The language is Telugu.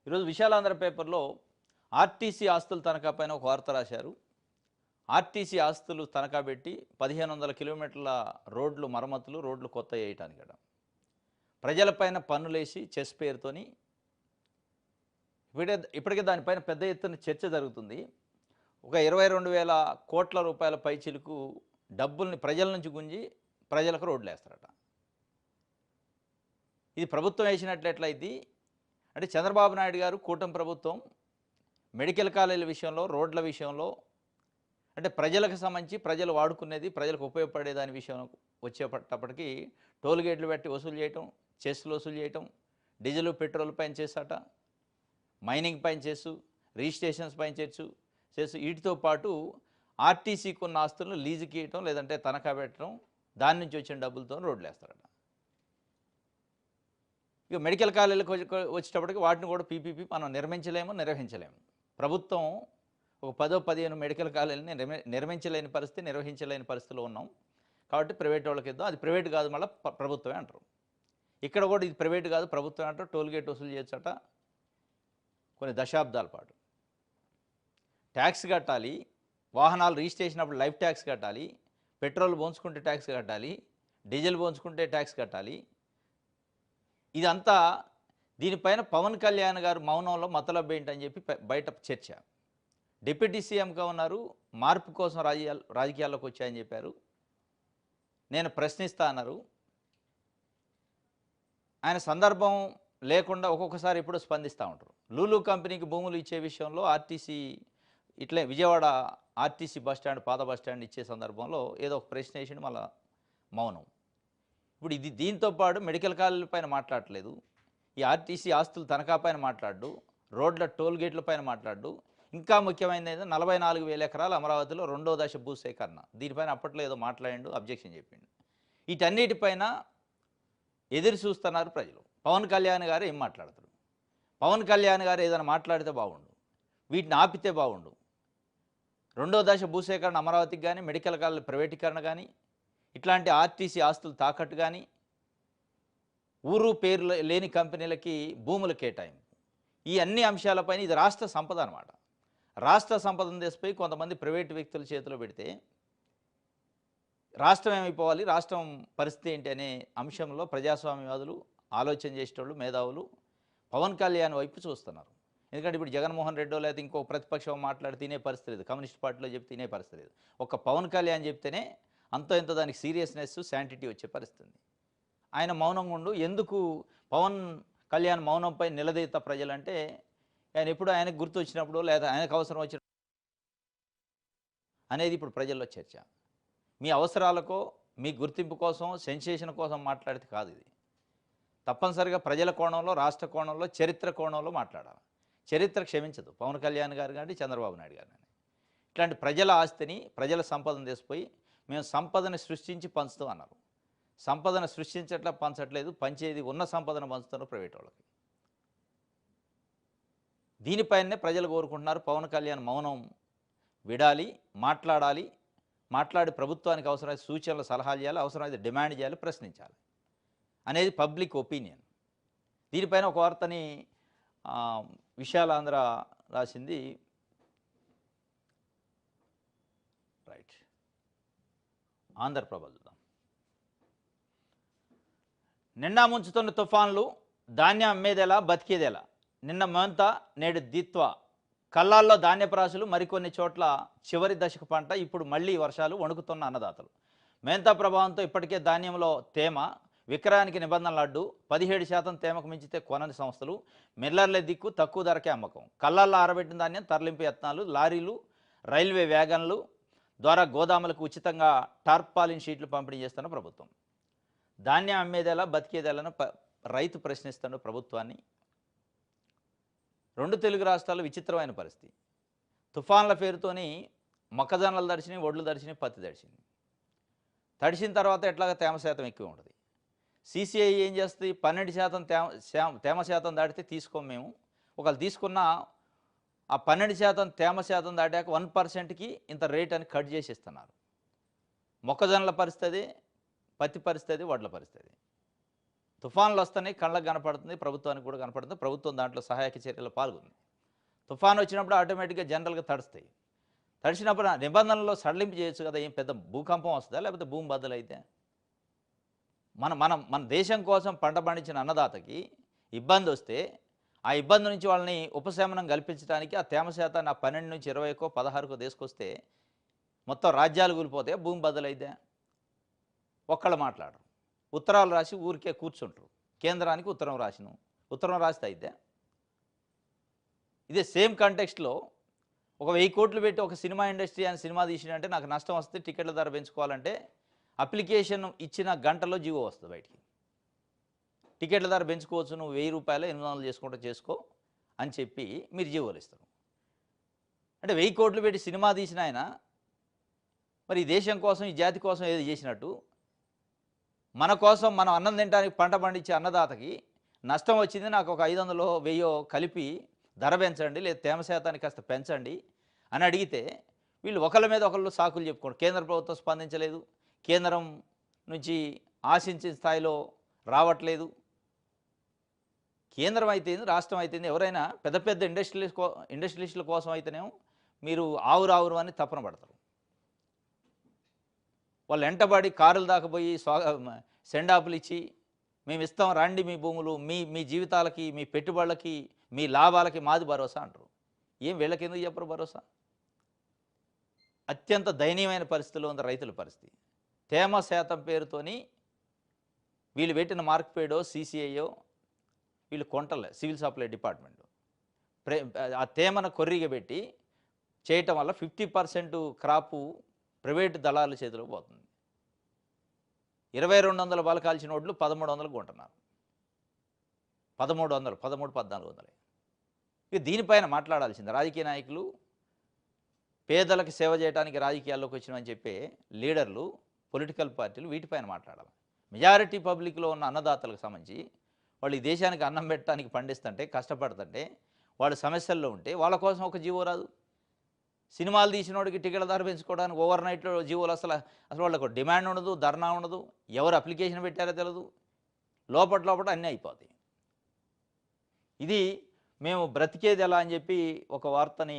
ఈరోజు విశాలాంధ్ర పేపర్లో ఆర్టీసీ ఆస్తుల తనఖా పైన ఒక వార్త రాశారు. ఆర్టీసీ ఆస్తులు తనఖా పెట్టి 1500 కిలోమీటర్ల రోడ్లు మరమ్మతులు, రోడ్లు కొత్త వేయటానికట. ప్రజలపైన పన్నులేసి చెస్ పేరుతోని ఇప్పటికే దానిపైన పెద్ద ఎత్తున చర్చ జరుగుతుంది. ఒక 22,000 కోట్ల రూపాయల పైచిలుకు డబ్బుల్ని ప్రజల నుంచి గుంజి ప్రజలకు రోడ్లు వేస్తారట. ఇది ప్రభుత్వం వేసినట్లయితే అంటే చంద్రబాబు నాయుడు గారు కూటమి ప్రభుత్వం మెడికల్ కాలేజీల విషయంలో, రోడ్ల విషయంలో అంటే ప్రజలకు సంబంధించి ప్రజలు వాడుకునేది, ప్రజలకు ఉపయోగపడే దాని విషయం వచ్చేటప్పటికి టోల్ గేట్లు పెట్టి వసూలు చేయటం, చెస్లు వసూలు చేయటం, డీజిల్ పెట్రోల్ పైన చేసాట, మైనింగ్ పైన చేసు, రిజిస్ట్రేషన్స్ పైన చేసు వీటితో పాటు ఆర్టీసీకి ఉన్న ఆస్తులను లీజుకి ఇవ్వటం, లేదంటే తనఖా పెట్టడం, దాని నుంచి వచ్చిన డబ్బులతో రోడ్లు వేస్తారట. ఇక మెడికల్ కాలేజీలకు వచ్చేటప్పటికి వాటిని కూడా పీపీపీ మనం నిర్వహించలేము. ప్రభుత్వం ఒక 10-15 మెడికల్ కాలేజీని నిర్మించలేని పరిస్థితి, నిర్వహించలేని పరిస్థితిలో ఉన్నాం. కాబట్టి ప్రైవేట్ వాళ్ళకి ఇద్దాం, అది ప్రైవేట్ కాదు, మళ్ళీ ప్రభుత్వమే అంటారు. ఇక్కడ కూడా ఇది ప్రైవేట్ కాదు, ప్రభుత్వం అంటారు. టోల్ గేట్ వసూలు చేయొచ్చట కొన్ని దశాబ్దాల పాటు. ట్యాక్స్ కట్టాలి, వాహనాలు రిజిస్ట్రేషన్ అప్పుడు లైఫ్ ట్యాక్స్ కట్టాలి, పెట్రోల్ పోంచుకుంటే ట్యాక్స్ కట్టాలి, డీజిల్ పోంచుకుంటే ట్యాక్స్ కట్టాలి. ఇదంతా దీనిపైన పవన్ కళ్యాణ్ గారు మౌనంలో మతలబ్ ఏంటని చెప్పి బయట చర్చ. డిప్యూటీ సీఎంగా ఉన్నారు, మార్పు కోసం రాజకీయాల్లోకి వచ్చాయని చెప్పారు. నేను ప్రశ్నిస్తా అన్నారు. ఆయన సందర్భం లేకుండా ఒక్కొక్కసారి ఇప్పుడు స్పందిస్తూ ఉంటారు. లూలు కంపెనీకి భూములు ఇచ్చే విషయంలో ఆర్టీసీ ఇట్లే విజయవాడ ఆర్టీసీ బస్టాండ్, పాత బస్టాండ్ ఇచ్చే సందర్భంలో ఏదో ఒక ప్రశ్న వేసిండు, మళ్ళా మౌనం. ఇప్పుడు ఇది దీంతో పాటు మెడికల్ కాలేజీల పైన మాట్లాడలేదు, ఈ ఆర్టీసీ ఆస్తులు తనఖా పైన మాట్లాడు, రోడ్ల టోల్ గేట్ల పైన మాట్లాడు, ఇంకా ముఖ్యమైనది 44,000 ఎకరాలు అమరావతిలో రెండో దశ భూసేకరణ, దీనిపైన అప్పట్లో ఏదో మాట్లాడిండు, అబ్జెక్షన్ చెప్పిండు. వీటన్నిటిపైన ఎదురు చూస్తున్నారు ప్రజలు. పవన్ కళ్యాణ్ గారు ఏం మాట్లాడతారు? పవన్ కళ్యాణ్ గారు ఏదైనా మాట్లాడితే బాగుండు, వీటిని ఆపితే బాగుండు. రెండో దశ భూసేకరణ అమరావతికి కానీ, మెడికల్ కాలేజీల ప్రైవేటీకరణ కానీ, ఇట్లాంటి ఆర్టీసీ ఆస్తులు తాకట్టు కానీ, ఊరు పేరు లేని కంపెనీలకి భూముల కేటాయింపు, ఈ అన్ని అంశాలపైన ఇది రాష్ట్ర సంపద అన్నమాట. రాష్ట్ర సంపదను తెసిపోయి కొంతమంది ప్రైవేటు వ్యక్తుల చేతిలో పెడితే రాష్ట్రం ఏమైపోవాలి, రాష్ట్రం పరిస్థితి ఏంటి అనే అంశంలో ప్రజాస్వామ్యవాదులు, ఆలోచన చేసేటోళ్ళు, మేధావులు పవన్ కళ్యాణ్ వైపు చూస్తున్నారు. ఎందుకంటే ఇప్పుడు జగన్మోహన్ రెడ్డో లేదా ఇంకో ప్రతిపక్షం మాట్లాడి తినే పరిస్థితి లేదు, కమ్యూనిస్ట్ పార్టీలో చెప్తే తినే పరిస్థితి లేదు. ఒక పవన్ కళ్యాణ్ చెప్తేనే అంతో ఎంతో దానికి సీరియస్నెస్, శాంటిటీ వచ్చే పరిస్థితి. ఆయన మౌనంగా ఉండు. ఎందుకు పవన్ కళ్యాణ్ మౌనంపై నిలదీత ప్రజలంటే, ఆయన ఎప్పుడు ఆయనకు గుర్తు వచ్చినప్పుడు లేదా ఆయనకు అవసరం వచ్చిన అనేది ఇప్పుడు ప్రజల్లో చర్చ. మీ అవసరాలకో, మీ గుర్తింపు కోసం, సెన్సేషన్ కోసం మాట్లాడితే కాదు. ఇది తప్పనిసరిగా ప్రజల కోణంలో, రాష్ట్ర కోణంలో, చరిత్ర కోణంలో మాట్లాడాలి. చరిత్ర క్షమించదు పవన్ కళ్యాణ్ గారు కానీ, చంద్రబాబు నాయుడు గారు కానీ. ఇట్లాంటి ప్రజల ఆస్తిని, ప్రజల సంపదను తీసుకుపోయి మేము సంపదని సృష్టించి పంచుతాం అన్నారు. సంపదను సృష్టించట్లా, పంచట్లేదు, పంచేది ఉన్న సంపదను పంచుతున్నారు ప్రైవేట్ వాళ్ళకి. దీనిపైనే ప్రజలు కోరుకుంటున్నారు పవన్ కళ్యాణ్ మౌనం విడాలి, మాట్లాడాలి, మాట్లాడి ప్రభుత్వానికి అవసరమైన సూచనలు, సలహాలు చేయాలి, అవసరమైతే డిమాండ్ చేయాలి, ప్రశ్నించాలి అనేది పబ్లిక్ ఒపీనియన్. దీనిపైన ఒక వార్తని విశాలాంధ్ర రాసింది. రైట్, ఆంధ్రప్రభ చూద్దాం. నిండా ముంచుతున్న తుఫాన్లు, ధాన్యం అమ్మేదెలా, బతికేదెలా. నిన్న మేంత, నేడు దిత్వ. కళ్ళాల్లో ధాన్యపు రాశులు, మరికొన్ని చోట్ల చివరి దశకు పంట. ఇప్పుడు మళ్లీ వర్షాలు, వణుకుతున్న అన్నదాతలు. మేంతా ప్రభావంతో ఇప్పటికే ధాన్యంలో తేమ, విక్రయానికి నిబంధనలు అడ్డు. 17% తేమకు మించితే కొనని సంస్థలు, మిల్లర్లే దిక్కు, తక్కువ ధరకే అమ్మకం. కళ్ళాల్లో ఆరబెట్టిన ధాన్యం తరలింపు యత్నాలు, లారీలు, రైల్వే వ్యాగన్లు ద్వారా గోదాములకు ఉచితంగా టార్పాలిన్ షీట్లు పంపిణీ చేస్తున్న ప్రభుత్వం. ధాన్యం అమ్మేదెలా, బతికేదెలను రైతు ప్రశ్నిస్తున్న ప్రభుత్వాన్ని. రెండు తెలుగు రాష్ట్రాల్లో విచిత్రమైన పరిస్థితి. తుఫాన్ల పేరుతోని మొక్కజొన్నలు దడిచినాయి, ఒడ్లు దడిచినాయి, పత్తి దడిచింది. తడిసిన తర్వాత ఎట్లాగా తేమ శాతం ఎక్కువ ఉంటుంది. CCI ఏం చేస్తుంది, 12% తేమ శాతం దాటితే తీసుకోము మేము. ఒకవేళ తీసుకున్న ఆ 12% తేమ శాతం దాటాక 1%కి ఇంత రేట్ అని కట్ చేసి ఇస్తున్నారు. మొక్కజొన్నల పరిస్థితి, పత్తి పరిస్థితి, వడ్ల పరిస్థితి. తుఫాన్లు వస్తున్నాయి, కళ్ళకు కనపడుతుంది, ప్రభుత్వానికి కూడా కనపడుతుంది. ప్రభుత్వం దాంట్లో సహాయక చర్యలో పాల్గొంది. తుఫాన్ వచ్చినప్పుడు ఆటోమేటిక్‌గా జనరల్‌గా తడుస్తాయి. తడిసినప్పుడు ఆ నిబంధనల్లో సడలింపు చేయొచ్చు కదా! ఏం పెద్ద భూకంపం వస్తదా? లేకపోతే భూమి బద్దలైతే? మనం మనం మన దేశం కోసం పంట పండించిన అన్నదాతకి ఇబ్బందొస్తే, ఆ ఇబ్బంది నుంచి వాళ్ళని ఉపశమనం కల్పించడానికి ఆ తేమ శాతాన్ని ఆ 12-20కో, 16కో తీసుకొస్తే మొత్తం రాజ్యాలు కూలిపోతాయా? భూమి బద్దలైద్దా? ఒక్కళ్ళు మాట్లాడరు. ఉత్తరాలు రాసి ఊరికే కూర్చుంటరు. కేంద్రానికి ఉత్తరం రాసినాం. ఉత్తరం రాస్తే అయిద్దా? ఇదే సేమ్ కంటెక్స్ట్‌లో ఒక 1000,00,00,000 పెట్టి ఒక సినిమా ఇండస్ట్రీ అని సినిమా తీసిండంటే నాకు నష్టం వస్తే టికెట్ల ధర పెంచుకోవాలంటే అప్లికేషన్ ఇచ్చిన గంటలో జీవో వస్తది బయటికి. టికెట్ల ధర పెంచుకోవచ్చు, నువ్వు రూ. 1000 800 చేసుకుంటే చేసుకో అని చెప్పి మీరు జీవోలు ఇస్తారు. అంటే 1000,00,00,000 పెట్టి సినిమా తీసిన ఆయన మరి ఈ దేశం కోసం, ఈ జాతి కోసం ఏదో చేసినట్టు, మన కోసం మనం అన్నం తినడానికి పంట పండించే అన్నదాతకి నష్టం వచ్చింది, నాకు ఒక 500 1000 కలిపి ధర పెంచండి, లేదా తేమ శాతాన్ని కాస్త పెంచండి అని అడిగితే వీళ్ళు ఒకళ్ళ మీద ఒకళ్ళు సాకులు చెప్పుకోండి. కేంద్ర ప్రభుత్వం స్పందించలేదు, కేంద్రం నుంచి ఆశించిన స్థాయిలో రావట్లేదు. కేంద్రం అయితేంది, రాష్ట్రం అయితేంది, ఎవరైనా పెద్ద పెద్ద ఇండస్ట్రియలిస్టుల కోసం అయితేనేమో మీరు ఆవురు అని తపన పడతారు. వాళ్ళు వెంటబడి కారులు దాకా పోయి సెండాపులు ఇచ్చి మేము ఇస్తాం రండి, మీ భూములు, మీ మీ జీవితాలకి, మీ పెట్టుబడులకి, మీ లాభాలకి మాది భరోసా అంటారు. ఏం వీళ్ళకి ఎందుకు చెప్పరు భరోసా? అత్యంత దయనీయమైన పరిస్థితిలో ఉంది రైతుల పరిస్థితి. తేమ శాతం పేరుతోని వీళ్ళు పెట్టిన మార్క్‌ఫెడో, సీసీఐయో వీళ్ళు కొంటలే, సివిల్ సప్లై డిపార్ట్మెంట్ ఆ తేమను కొర్రిగా పెట్టి చేయటం వల్ల 50% క్రాపు ప్రైవేటు దళాల చేతిలోకి పోతుంది. 2200 బలకాల్చిన వడ్లు 1300కు కొంటున్నారు. 1300, 13, 1400. ఇక దీనిపైన మాట్లాడాల్సింది రాజకీయ నాయకులు, పేదలకు సేవ చేయడానికి రాజకీయాల్లోకి వచ్చినామని చెప్పే లీడర్లు, పొలిటికల్ పార్టీలు వీటిపైన మాట్లాడాలి. మెజారిటీ పబ్లిక్లో ఉన్న అన్నదాతలకు సంబంధించి వాళ్ళు ఈ దేశానికి అన్నం పెట్టడానికి పండిస్తుంటే, కష్టపడుతుంటే, వాళ్ళు సమస్యల్లో ఉంటే వాళ్ళ కోసం ఒక జీవో రాదు. సినిమాలు తీసినోడికి టికెట్ల ధర పెంచుకోవడానికి ఓవర్ నైట్లో జీవోలు అసలు వాళ్ళకు డిమాండ్ ఉండదు, ధర్నా ఉండదు, ఎవరు అప్లికేషన్ పెట్టారో తెలియదు, లోపల అన్నీ అయిపోతాయి. ఇది మేము బ్రతికేది ఎలా అని చెప్పి ఒక వార్తని